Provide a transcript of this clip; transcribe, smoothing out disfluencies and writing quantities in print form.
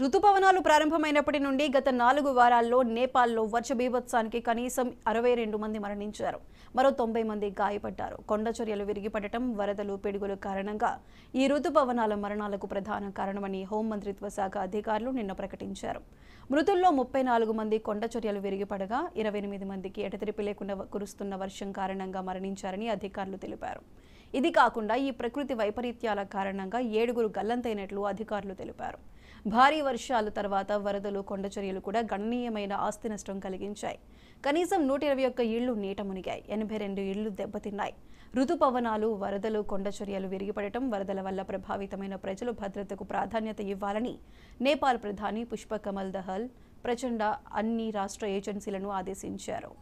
రుతుపవనాలు ప్రారంభమైనప్పటి నుండి గత 4 వారాల్లో నేపాల్లో వర్ష బీభత్సానికి కనీసం 62 మంది మరణించారు. మరో 90 మంది గాయపడ్డారు. కొండచర్యలు విరిగిపడటం, వరదలు, పిడుగుల కారణంగా ఈ రుతుపవనాల మరణాలకు ప్రధాన కారణమని హోంమంత్రిత్వ శాఖ అధికారులు నిన్న ప్రకటించారు. మృతుల్లో 34 మంది కొండచర్యలు విరిగిపడగా 28 మందికి ఎడతెరిపి లేకుండా కురుస్తున్న వర్షం కారణంగా మరణించారని అధికారులు తెలిపారు. ఇది కాకుండా ఈ ప్రకృతి వైపరీత్యాల కారణంగా 7గురు గల్లంతైనట్లు అధికారులు తెలిపారు. భారీ వర్షాల తర్వాత వరదలు, కొండచర్యలు కూడా గణనీయమైన ఆస్తి నష్టం కలిగించాయి. కనీసం 121 ఇళ్లు నీట మునిగాయి. 82 ఇళ్లు దెబ్బతిన్నాయి. రుతుపవనాలు, వరదలు, కొండచర్యలు విరిగిపడటం, వరదల వల్ల ప్రభావితమైన ప్రజలు భద్రతకు ప్రాధాన్యత ఇవ్వాలని నేపాల్ ప్రధాని పుష్పకమల్ దహల్ ప్రచండ అన్ని రాష్ట్ర ఏజెన్సీలను ఆదేశించారు.